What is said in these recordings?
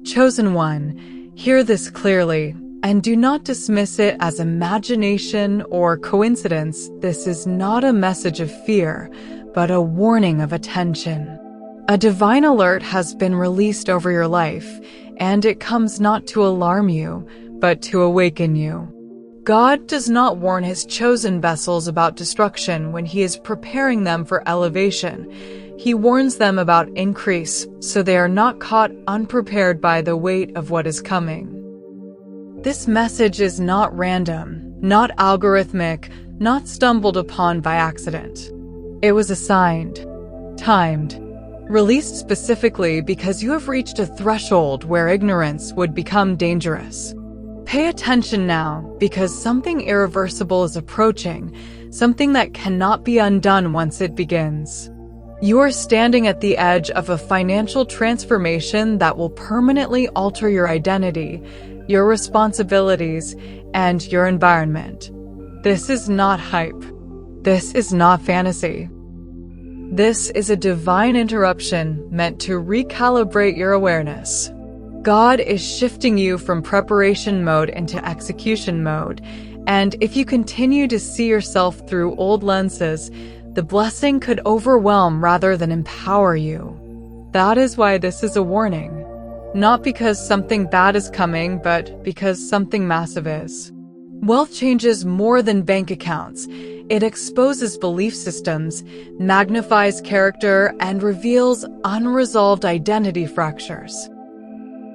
Chosen one, hear this clearly, and do not dismiss it as imagination or coincidence. This is not a message of fear, but a warning of attention. A divine alert has been released over your life, and it comes not to alarm you, but to awaken you. God does not warn his chosen vessels about destruction when he is preparing them for elevation. He warns them about increase, so they are not caught unprepared by the weight of what is coming. This message is not random, not algorithmic, not stumbled upon by accident. It was assigned, timed, released specifically because you have reached a threshold where ignorance would become dangerous. Pay attention now, because something irreversible is approaching, something that cannot be undone once it begins. You are standing at the edge of a financial transformation that will permanently alter your identity, your responsibilities, and your environment. This is not hype. This is not fantasy. This is a divine interruption meant to recalibrate your awareness. God is shifting you from preparation mode into execution mode, and if you continue to see yourself through old lenses, the blessing could overwhelm rather than empower you. That is why this is a warning. Not because something bad is coming, but because something massive is. Wealth changes more than bank accounts. It exposes belief systems, magnifies character, and reveals unresolved identity fractures.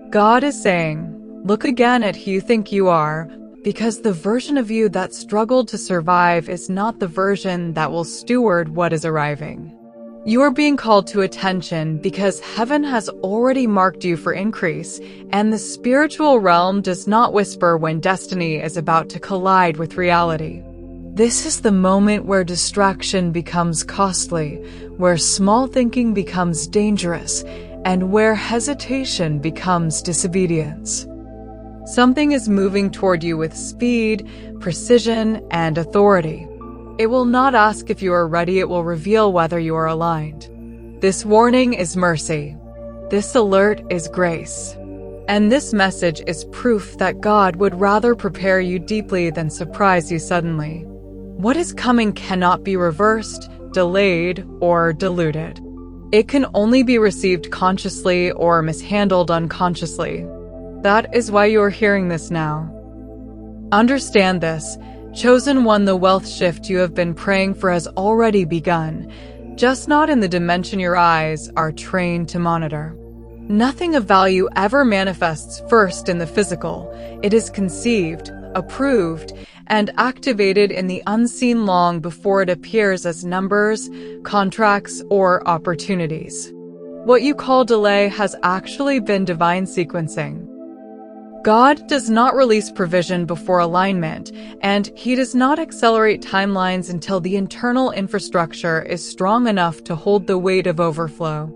God is saying, look again at who you think you are, because the version of you that struggled to survive is not the version that will steward what is arriving. You are being called to attention because heaven has already marked you for increase, and the spiritual realm does not whisper when destiny is about to collide with reality. This is the moment where distraction becomes costly, where small thinking becomes dangerous, and where hesitation becomes disobedience. Something is moving toward you with speed, precision, and authority. It will not ask if you are ready, it will reveal whether you are aligned. This warning is mercy. This alert is grace. And this message is proof that God would rather prepare you deeply than surprise you suddenly. What is coming cannot be reversed, delayed, or diluted. It can only be received consciously or mishandled unconsciously. That is why you are hearing this now. Understand this. Chosen one, the wealth shift you have been praying for has already begun, just not in the dimension your eyes are trained to monitor. Nothing of value ever manifests first in the physical. It is conceived, approved, and activated in the unseen long before it appears as numbers, contracts, or opportunities. What you call delay has actually been divine sequencing. God does not release provision before alignment, and he does not accelerate timelines until the internal infrastructure is strong enough to hold the weight of overflow.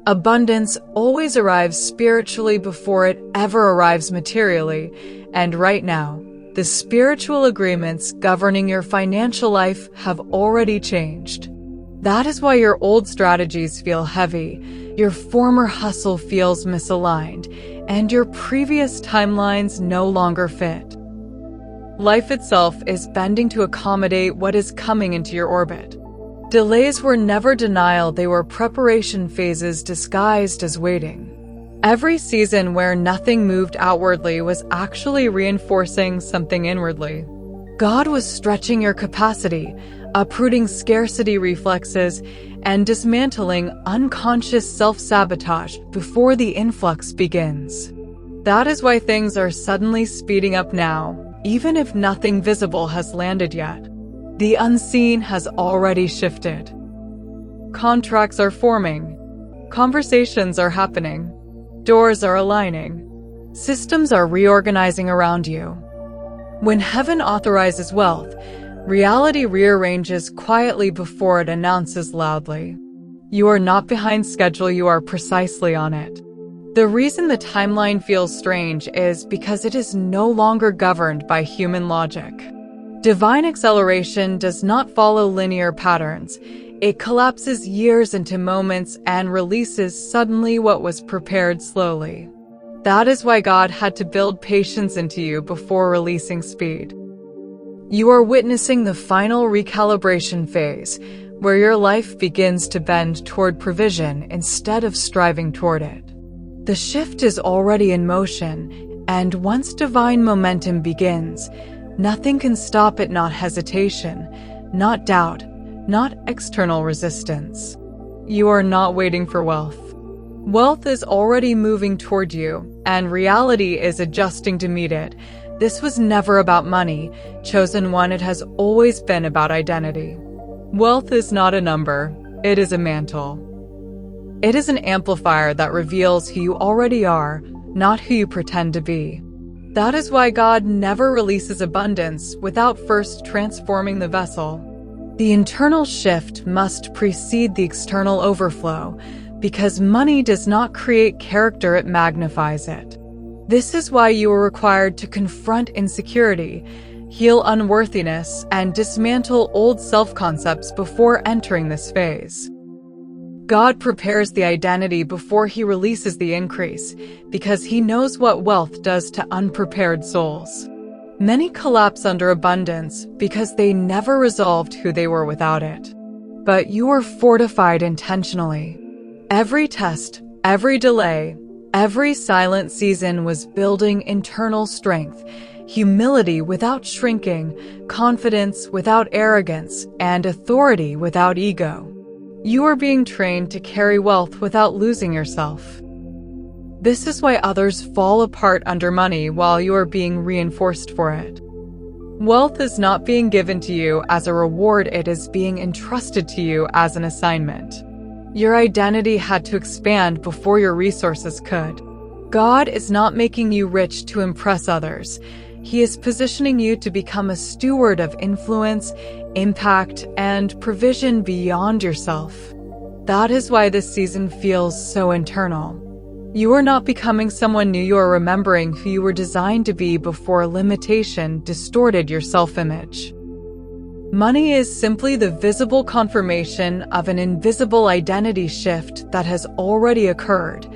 Abundance always arrives spiritually before it ever arrives materially, and right now, the spiritual agreements governing your financial life have already changed. That is why your old strategies feel heavy, your former hustle feels misaligned, and your previous timelines no longer fit. Life itself is bending to accommodate what is coming into your orbit. Delays were never denial, they were preparation phases disguised as waiting. Every season where nothing moved outwardly was actually reinforcing something inwardly. God was stretching your capacity, uprooting scarcity reflexes, and dismantling unconscious self-sabotage before the influx begins. That is why things are suddenly speeding up now, even if nothing visible has landed yet. The unseen has already shifted. Contracts are forming. Conversations are happening. Doors are aligning. Systems are reorganizing around you. When heaven authorizes wealth, reality rearranges quietly before it announces loudly. You are not behind schedule, you are precisely on it. The reason the timeline feels strange is because it is no longer governed by human logic. Divine acceleration does not follow linear patterns. It collapses years into moments and releases suddenly what was prepared slowly. That is why God had to build patience into you before releasing speed. You are witnessing the final recalibration phase, where your life begins to bend toward provision instead of striving toward it. The shift is already in motion, and once divine momentum begins, nothing can stop it, not hesitation, not doubt, not external resistance. You are not waiting for wealth. Wealth is already moving toward you, and reality is adjusting to meet it. This was never about money, chosen one. It has always been about identity. Wealth is not a number, it is a mantle. It is an amplifier that reveals who you already are, not who you pretend to be. That is why God never releases abundance without first transforming the vessel. The internal shift must precede the external overflow, because money does not create character, it magnifies it. This is why you are required to confront insecurity, heal unworthiness, and dismantle old self-concepts before entering this phase. God prepares the identity before he releases the increase, because he knows what wealth does to unprepared souls. Many collapse under abundance because they never resolved who they were without it. But you are fortified intentionally. Every test, every delay, every silent season was building internal strength, humility without shrinking, confidence without arrogance, and authority without ego. You are being trained to carry wealth without losing yourself. This is why others fall apart under money while you are being reinforced for it. Wealth is not being given to you as a reward, it is being entrusted to you as an assignment. Your identity had to expand before your resources could. God is not making you rich to impress others. He is positioning you to become a steward of influence, impact, and provision beyond yourself. That is why this season feels so internal. You are not becoming someone new, you are remembering who you were designed to be before limitation distorted your self-image. Money is simply the visible confirmation of an invisible identity shift that has already occurred.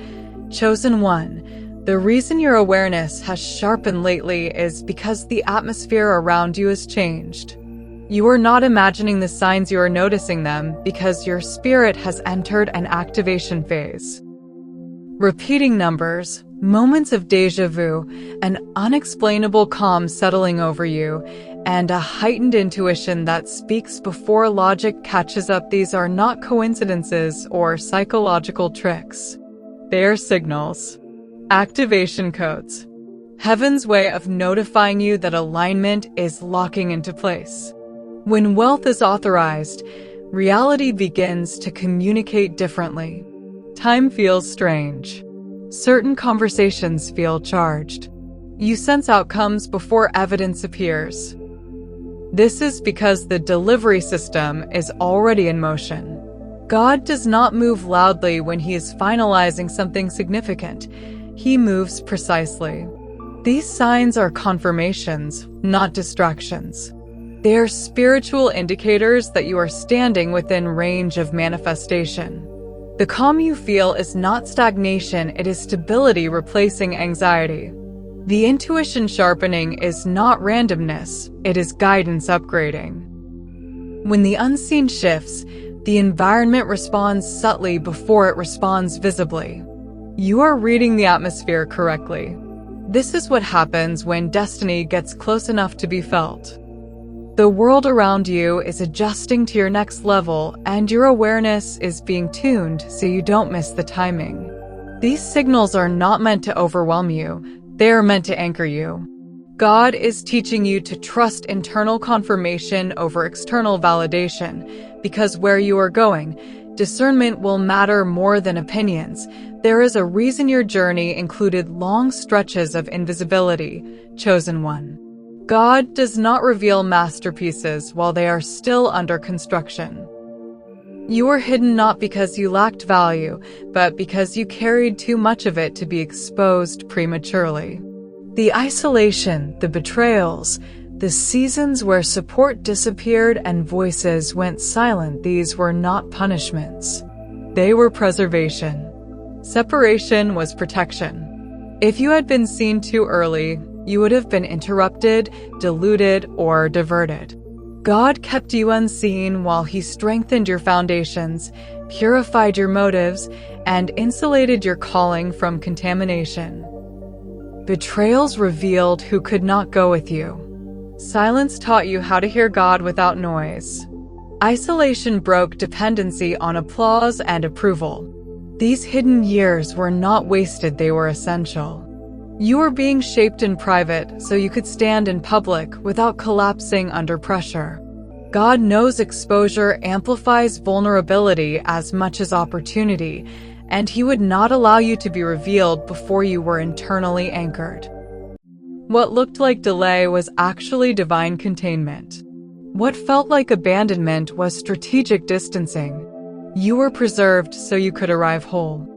Chosen one, the reason your awareness has sharpened lately is because the atmosphere around you has changed. You are not imagining the signs, you are noticing them because your spirit has entered an activation phase. Repeating numbers, moments of déjà vu, an unexplainable calm settling over you, and a heightened intuition that speaks before logic catches up. These are not coincidences or psychological tricks. They are signals, activation codes, heaven's way of notifying you that alignment is locking into place. When wealth is authorized, reality begins to communicate differently. Time feels strange. Certain conversations feel charged. You sense outcomes before evidence appears. This is because the delivery system is already in motion. God does not move loudly when he is finalizing something significant. He moves precisely. These signs are confirmations, not distractions. They are spiritual indicators that you are standing within range of manifestation. The calm you feel is not stagnation, it is stability replacing anxiety. The intuition sharpening is not randomness, it is guidance upgrading. When the unseen shifts, the environment responds subtly before it responds visibly. You are reading the atmosphere correctly. This is what happens when destiny gets close enough to be felt. The world around you is adjusting to your next level, and your awareness is being tuned so you don't miss the timing. These signals are not meant to overwhelm you, they are meant to anchor you. God is teaching you to trust internal confirmation over external validation, because where you are going, discernment will matter more than opinions. There is a reason your journey included long stretches of invisibility, chosen one. God does not reveal masterpieces while they are still under construction. You were hidden not because you lacked value, but because you carried too much of it to be exposed prematurely. The isolation, the betrayals, the seasons where support disappeared and voices went silent, these were not punishments. They were preservation. Separation was protection. If you had been seen too early, you would have been interrupted, diluted, or diverted. God kept you unseen while He strengthened your foundations, purified your motives, and insulated your calling from contamination. Betrayals revealed who could not go with you. Silence taught you how to hear God without noise. Isolation broke dependency on applause and approval. These hidden years were not wasted, they were essential. You were being shaped in private so you could stand in public without collapsing under pressure. God knows exposure amplifies vulnerability as much as opportunity, and He would not allow you to be revealed before you were internally anchored. What looked like delay was actually divine containment. What felt like abandonment was strategic distancing. You were preserved so you could arrive whole.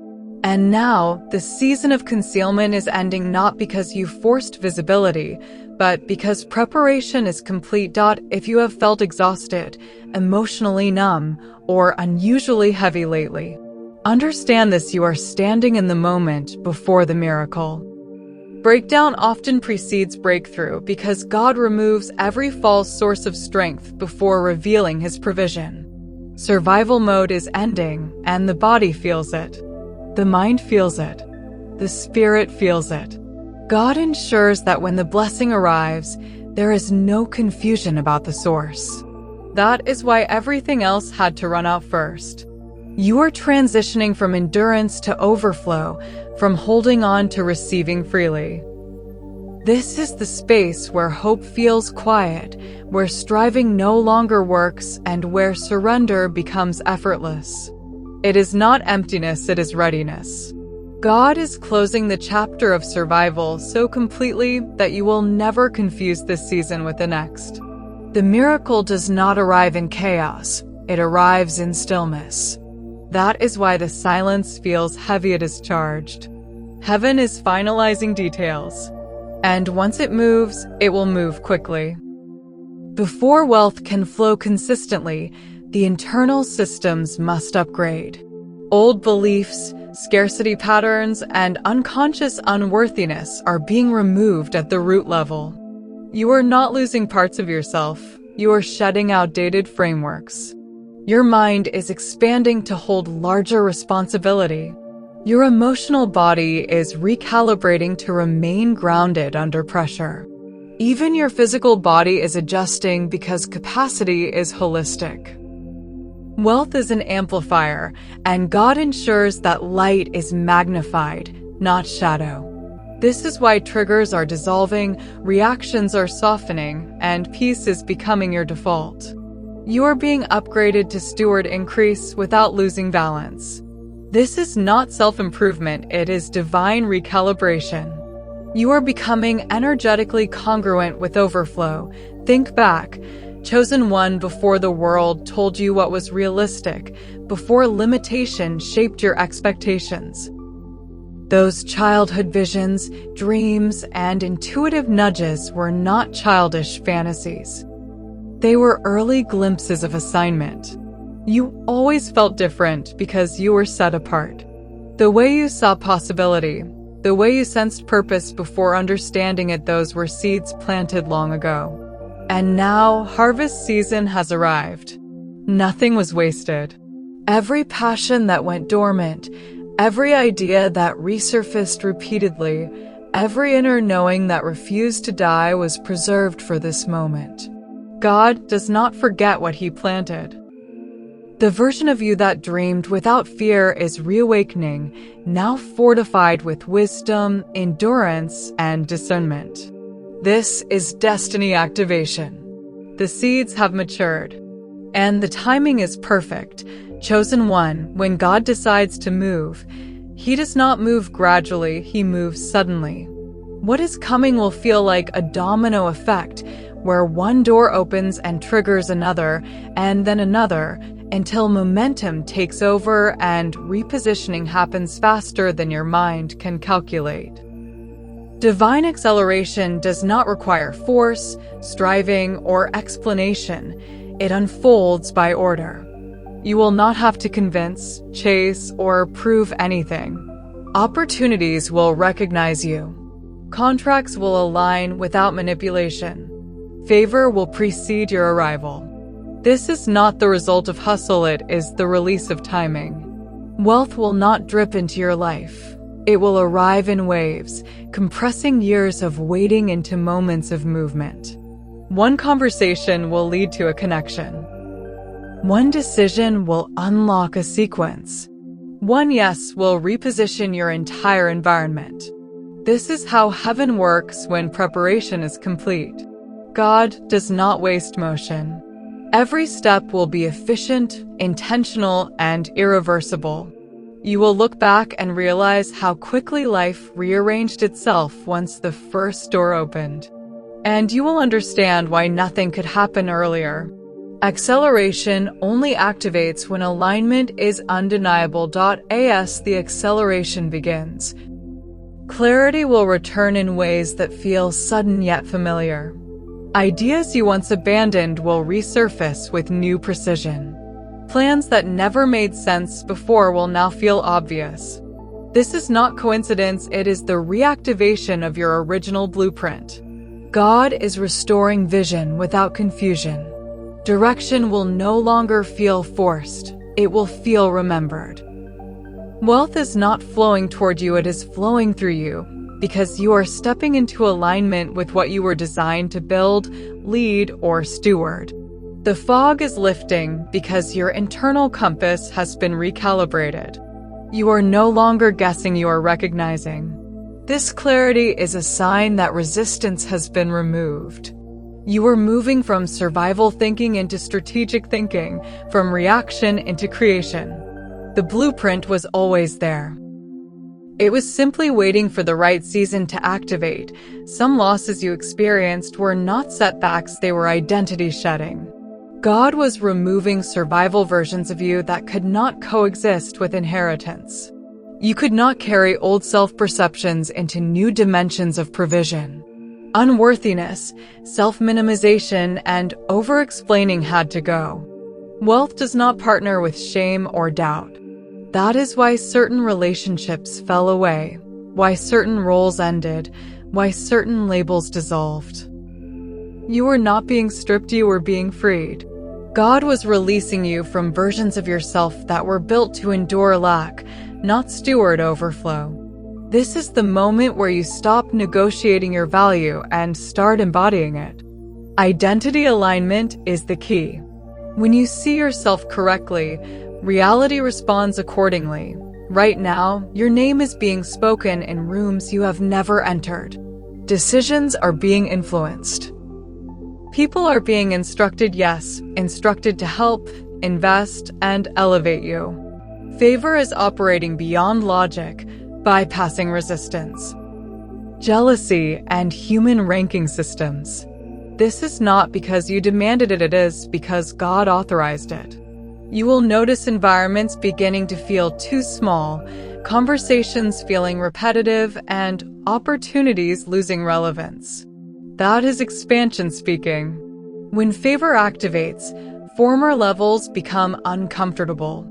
And now, the season of concealment is ending not because you forced visibility, but because preparation is complete. If you have felt exhausted, emotionally numb, or unusually heavy lately, understand this: you are standing in the moment before the miracle. Breakdown often precedes breakthrough because God removes every false source of strength before revealing His provision. Survival mode is ending, and the body feels it. The mind feels it. The spirit feels it. God ensures that when the blessing arrives, there is no confusion about the source. That is why everything else had to run out first. You are transitioning from endurance to overflow, from holding on to receiving freely. This is the space where hope feels quiet, where striving no longer works, and where surrender becomes effortless. It is not emptiness, it is readiness. God is closing the chapter of survival so completely that you will never confuse this season with the next. The miracle does not arrive in chaos, it arrives in stillness. That is why the silence feels heavy, it is charged. Heaven is finalizing details. And once it moves, it will move quickly. Before wealth can flow consistently, the internal systems must upgrade. Old beliefs, scarcity patterns, and unconscious unworthiness are being removed at the root level. You are not losing parts of yourself, you are shedding outdated frameworks. Your mind is expanding to hold larger responsibility. Your emotional body is recalibrating to remain grounded under pressure. Even your physical body is adjusting because capacity is holistic. Wealth is an amplifier, and God ensures that light is magnified, not shadow. This is why triggers are dissolving, reactions are softening, and peace is becoming your default. You are being upgraded to steward increase without losing balance. This is not self-improvement, it is divine recalibration. You are becoming energetically congruent with overflow. Think back. Chosen one, before the world told you what was realistic, before limitation shaped your expectations. Those childhood visions, dreams, and intuitive nudges were not childish fantasies. They were early glimpses of assignment. You always felt different because you were set apart. The way you saw possibility, the way you sensed purpose before understanding it, those were seeds planted long ago. And now, harvest season has arrived. Nothing was wasted. Every passion that went dormant, every idea that resurfaced repeatedly, every inner knowing that refused to die was preserved for this moment. God does not forget what He planted. The version of you that dreamed without fear is reawakening, now fortified with wisdom, endurance, and discernment. This is destiny activation. The seeds have matured, and the timing is perfect. Chosen one, when God decides to move, He does not move gradually, He moves suddenly. What is coming will feel like a domino effect, where one door opens and triggers another, and then another, until momentum takes over and repositioning happens faster than your mind can calculate. Divine acceleration does not require force, striving, or explanation. It unfolds by order. You will not have to convince, chase, or prove anything. Opportunities will recognize you. Contracts will align without manipulation. Favor will precede your arrival. This is not the result of hustle, it is the release of timing. Wealth will not drip into your life. It will arrive in waves, compressing years of waiting into moments of movement. One conversation will lead to a connection. One decision will unlock a sequence. One yes will reposition your entire environment. This is how heaven works when preparation is complete. God does not waste motion. Every step will be efficient, intentional, and irreversible. You will look back and realize how quickly life rearranged itself once the first door opened. And you will understand why nothing could happen earlier. Acceleration only activates when alignment is undeniable. As the acceleration begins, clarity will return in ways that feel sudden yet familiar. Ideas you once abandoned will resurface with new precision. Plans that never made sense before will now feel obvious. This is not coincidence, it is the reactivation of your original blueprint. God is restoring vision without confusion. Direction will no longer feel forced, it will feel remembered. Wealth is not flowing toward you, it is flowing through you, because you are stepping into alignment with what you were designed to build, lead, or steward. The fog is lifting because your internal compass has been recalibrated. You are no longer guessing, you are recognizing. This clarity is a sign that resistance has been removed. You are moving from survival thinking into strategic thinking, from reaction into creation. The blueprint was always there. It was simply waiting for the right season to activate. Some losses you experienced were not setbacks, they were identity shedding. God was removing survival versions of you that could not coexist with inheritance. You could not carry old self-perceptions into new dimensions of provision. Unworthiness, self-minimization, and over-explaining had to go. Wealth does not partner with shame or doubt. That is why certain relationships fell away, why certain roles ended, why certain labels dissolved. You were not being stripped, you were being freed. God was releasing you from versions of yourself that were built to endure lack, not steward overflow. This is the moment where you stop negotiating your value and start embodying it. Identity alignment is the key. When you see yourself correctly, reality responds accordingly. Right now, your name is being spoken in rooms you have never entered. Decisions are being influenced. People are being instructed, yes, instructed to help, invest, and elevate you. Favor is operating beyond logic, bypassing resistance, jealousy, and human ranking systems. This is not because you demanded it, it is because God authorized it. You will notice environments beginning to feel too small, conversations feeling repetitive, and opportunities losing relevance. That is expansion speaking. When favor activates, former levels become uncomfortable.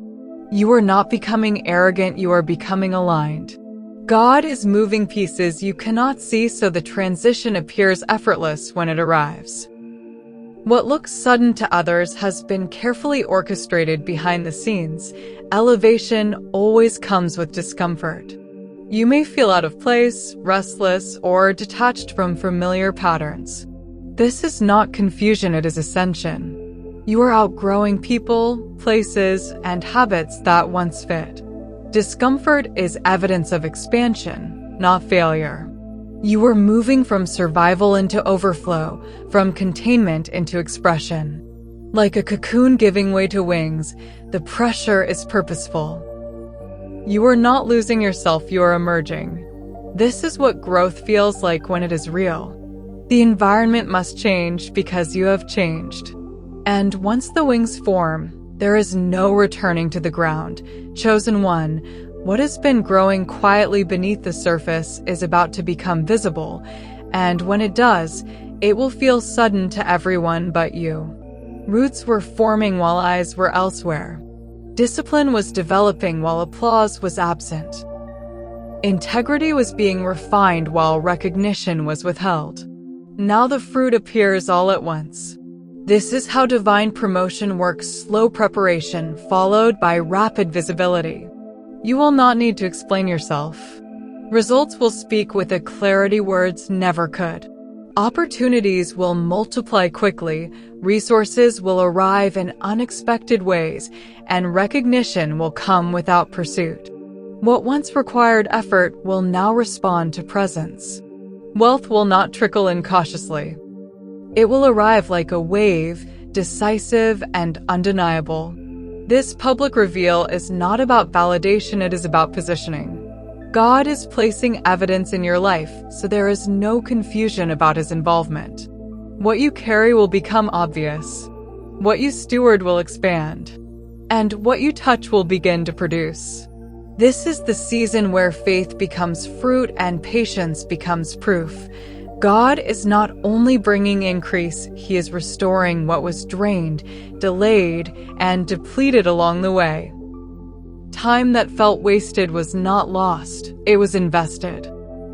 You are not becoming arrogant, you are becoming aligned. God is moving pieces you cannot see, so the transition appears effortless when it arrives. What looks sudden to others has been carefully orchestrated behind the scenes. Elevation always comes with discomfort. You may feel out of place, restless, or detached from familiar patterns. This is not confusion, it is ascension. You are outgrowing people, places, and habits that once fit. Discomfort is evidence of expansion, not failure. You are moving from survival into overflow, from containment into expression. Like a cocoon giving way to wings, the pressure is purposeful. You are not losing yourself, you are emerging. This is what growth feels like when it is real. The environment must change because you have changed. And once the wings form, there is no returning to the ground. Chosen one, what has been growing quietly beneath the surface is about to become visible, and when it does, it will feel sudden to everyone but you. Roots were forming while eyes were elsewhere. Discipline was developing while applause was absent. Integrity was being refined while recognition was withheld. Now the fruit appears all at once. This is how divine promotion works: slow preparation followed by rapid visibility. You will not need to explain yourself. Results will speak with a clarity words never could. Opportunities will multiply quickly, resources will arrive in unexpected ways, and recognition will come without pursuit. What once required effort will now respond to presence. Wealth will not trickle in cautiously. It will arrive like a wave, decisive and undeniable. This public reveal is not about validation, it is about positioning. God is placing evidence in your life, so there is no confusion about His involvement. What you carry will become obvious. What you steward will expand. And what you touch will begin to produce. This is the season where faith becomes fruit and patience becomes proof. God is not only bringing increase, He is restoring what was drained, delayed, and depleted along the way. Time that felt wasted was not lost, it was invested.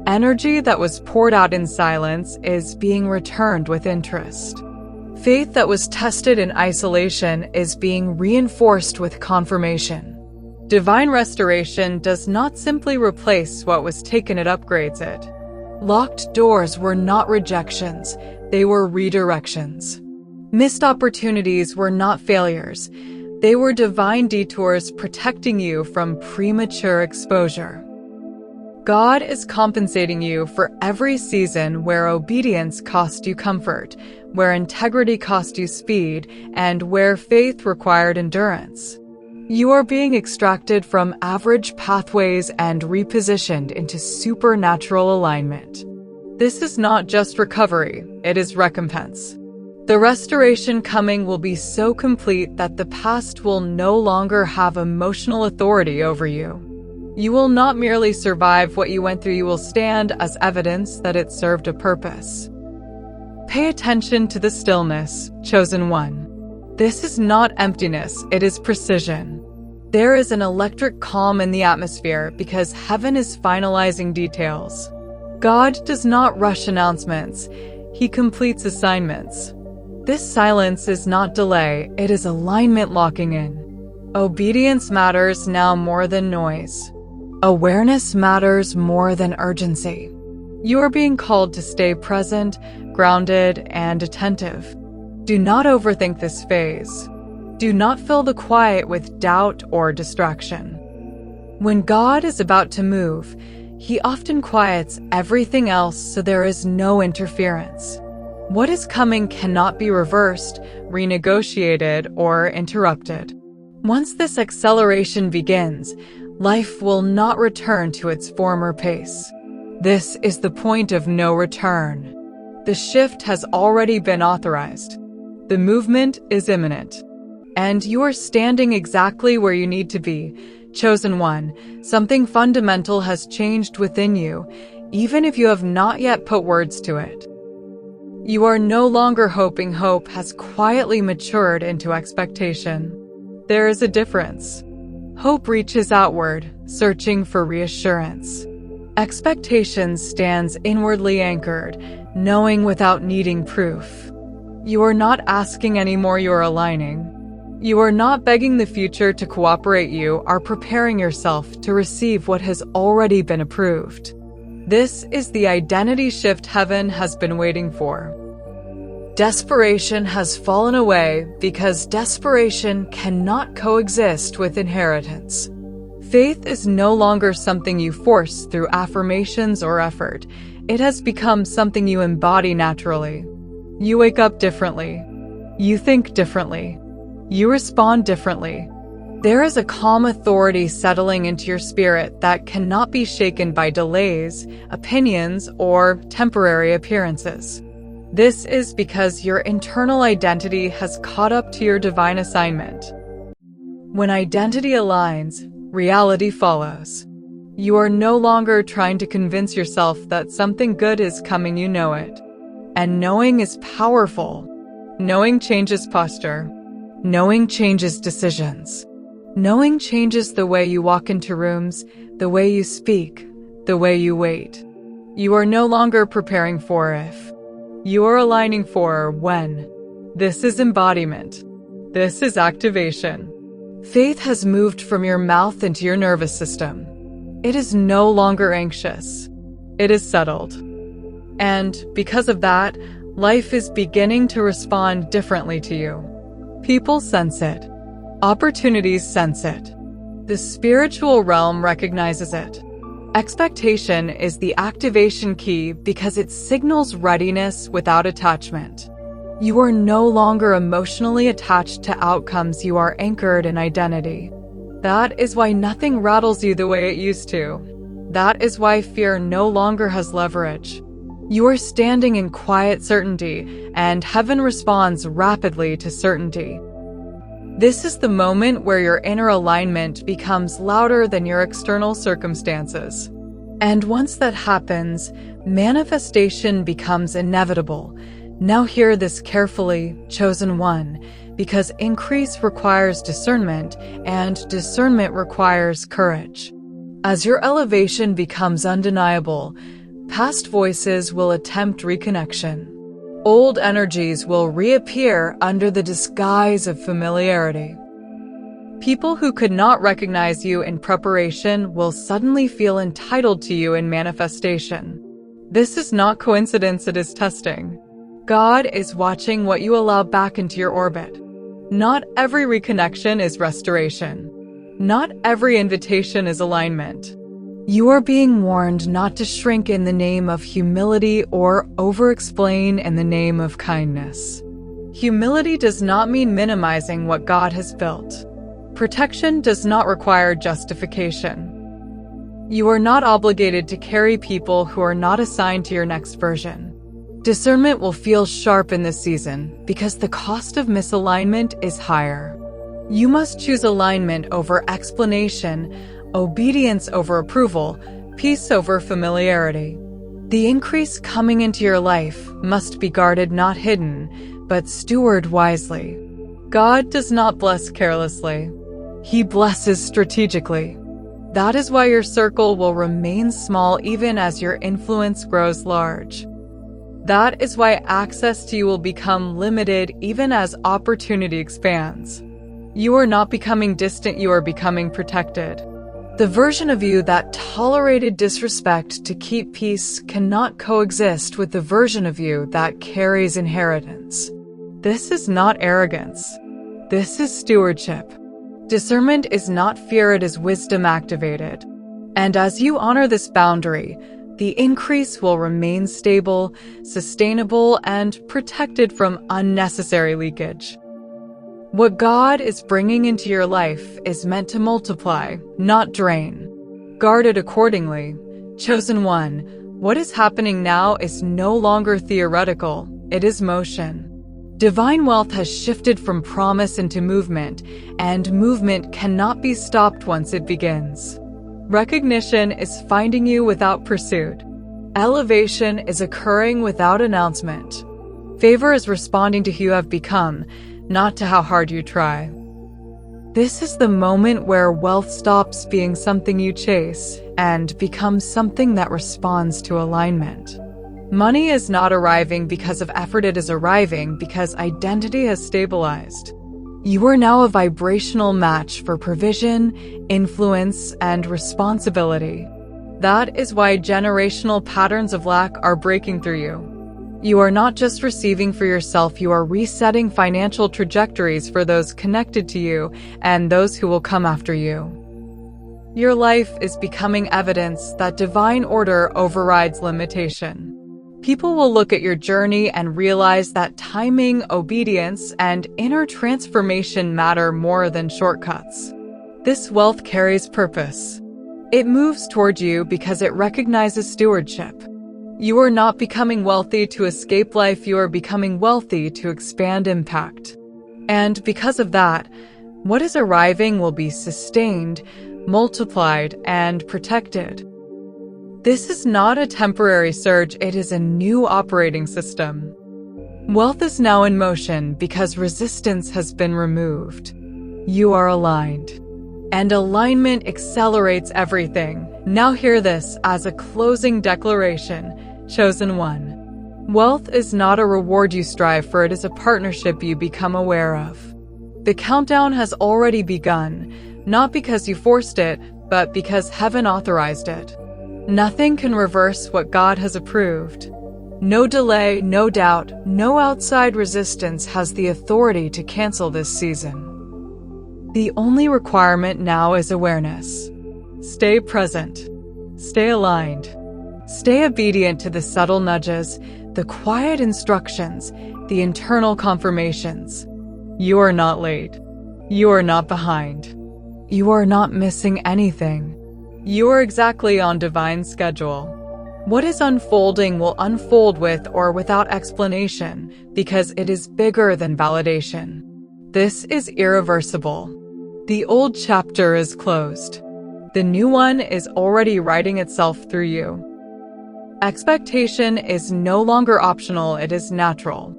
Energy that was poured out in silence is being returned with interest. Faith that was tested in isolation is being reinforced with confirmation. Divine restoration does not simply replace what was taken, it upgrades it. Locked doors were not rejections, they were redirections. Missed opportunities were not failures. They were divine detours protecting you from premature exposure. God is compensating you for every season where obedience cost you comfort, where integrity cost you speed, and where faith required endurance. You are being extracted from average pathways and repositioned into supernatural alignment. This is not just recovery, it is recompense. The restoration coming will be so complete that the past will no longer have emotional authority over you. You will not merely survive what you went through, you will stand as evidence that it served a purpose. Pay attention to the stillness, chosen one. This is not emptiness, it is precision. There is an electric calm in the atmosphere because heaven is finalizing details. God does not rush announcements, He completes assignments. This silence is not delay, it is alignment locking in. Obedience matters now more than noise. Awareness matters more than urgency. You are being called to stay present, grounded, and attentive. Do not overthink this phase. Do not fill the quiet with doubt or distraction. When God is about to move, He often quiets everything else so there is no interference. What is coming cannot be reversed, renegotiated, or interrupted. Once this acceleration begins, life will not return to its former pace. This is the point of no return. The shift has already been authorized. The movement is imminent. And you are standing exactly where you need to be. Chosen one, something fundamental has changed within you, even if you have not yet put words to it. You are no longer hoping, hope has quietly matured into expectation. There is a difference. Hope reaches outward, searching for reassurance. Expectation stands inwardly anchored, knowing without needing proof. You are not asking anymore, you are aligning. You are not begging the future to cooperate, you are preparing yourself to receive what has already been approved. This is the identity shift heaven has been waiting for. Desperation has fallen away because desperation cannot coexist with inheritance. Faith is no longer something you force through affirmations or effort. It has become something you embody naturally. You wake up differently. You think differently. You respond differently. There is a calm authority settling into your spirit that cannot be shaken by delays, opinions, or temporary appearances. This is because your internal identity has caught up to your divine assignment. When identity aligns, reality follows. You are no longer trying to convince yourself that something good is coming, you know it. And knowing is powerful. Knowing changes posture. Knowing changes decisions. Knowing changes the way you walk into rooms, the way you speak, the way you wait. You are no longer preparing for if. You are aligning for when. This is embodiment. This is activation. Faith has moved from your mouth into your nervous system. It is no longer anxious. It is settled. And because of that, life is beginning to respond differently to you. People sense it. Opportunities sense it. The spiritual realm recognizes it. Expectation is the activation key because it signals readiness without attachment. You are no longer emotionally attached to outcomes, you are anchored in identity. That is why nothing rattles you the way it used to. That is why fear no longer has leverage. You are standing in quiet certainty, and heaven responds rapidly to certainty. This is the moment where your inner alignment becomes louder than your external circumstances. And once that happens, manifestation becomes inevitable. Now hear this carefully, chosen one, because increase requires discernment, and discernment requires courage. As your elevation becomes undeniable, past voices will attempt reconnection. Old energies will reappear under the disguise of familiarity. People who could not recognize you in preparation will suddenly feel entitled to you in manifestation. This is not coincidence, it is testing. God is watching what you allow back into your orbit. Not every reconnection is restoration. Not every invitation is alignment. You are being warned not to shrink in the name of humility or over-explain in the name of kindness. Humility does not mean minimizing what God has built. Protection does not require justification. You are not obligated to carry people who are not assigned to your next version. Discernment will feel sharp in this season because the cost of misalignment is higher. You must choose alignment over explanation, obedience over approval, peace over familiarity. The increase coming into your life must be guarded, not hidden, but stewarded wisely. God does not bless carelessly. He blesses strategically. That is why your circle will remain small even as your influence grows large. That is why access to you will become limited even as opportunity expands. You are not becoming distant, you are becoming protected. The version of you that tolerated disrespect to keep peace cannot coexist with the version of you that carries inheritance. This is not arrogance. This is stewardship. Discernment is not fear, it is wisdom activated. And as you honor this boundary, the increase will remain stable, sustainable, and protected from unnecessary leakage. What God is bringing into your life is meant to multiply, not drain. Guard it accordingly. Chosen one, what is happening now is no longer theoretical, it is motion. Divine wealth has shifted from promise into movement, and movement cannot be stopped once it begins. Recognition is finding you without pursuit. Elevation is occurring without announcement. Favor is responding to who you have become, not to how hard you try. This is the moment where wealth stops being something you chase and becomes something that responds to alignment. Money is not arriving because of effort, it is arriving because identity has stabilized. You are now a vibrational match for provision, influence, and responsibility. That is why generational patterns of lack are breaking through you. You are not just receiving for yourself, you are resetting financial trajectories for those connected to you and those who will come after you. Your life is becoming evidence that divine order overrides limitation. People will look at your journey and realize that timing, obedience, and inner transformation matter more than shortcuts. This wealth carries purpose. It moves toward you because it recognizes stewardship. You are not becoming wealthy to escape life, you are becoming wealthy to expand impact. And because of that, what is arriving will be sustained, multiplied, and protected. This is not a temporary surge, it is a new operating system. Wealth is now in motion because resistance has been removed. You are aligned. And alignment accelerates everything. Now hear this as a closing declaration, chosen one. Wealth is not a reward you strive for, it is a partnership you become aware of. The countdown has already begun, not because you forced it, but because heaven authorized it. Nothing can reverse what God has approved. No delay, no doubt, no outside resistance has the authority to cancel this season. The only requirement now is awareness. Stay present. Stay aligned. Stay obedient to the subtle nudges, the quiet instructions, the internal confirmations. You are not late. You are not behind. You are not missing anything. You are exactly on divine schedule. What is unfolding will unfold with or without explanation because it is bigger than validation. This is irreversible. The old chapter is closed. The new one is already writing itself through you. Expectation is no longer optional, it is natural.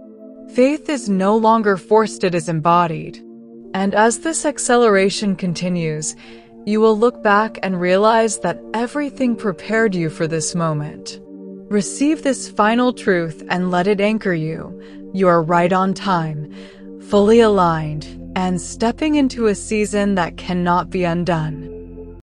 Faith is no longer forced, it is embodied. And as this acceleration continues, you will look back and realize that everything prepared you for this moment. Receive this final truth and let it anchor you. You are right on time, fully aligned, and stepping into a season that cannot be undone.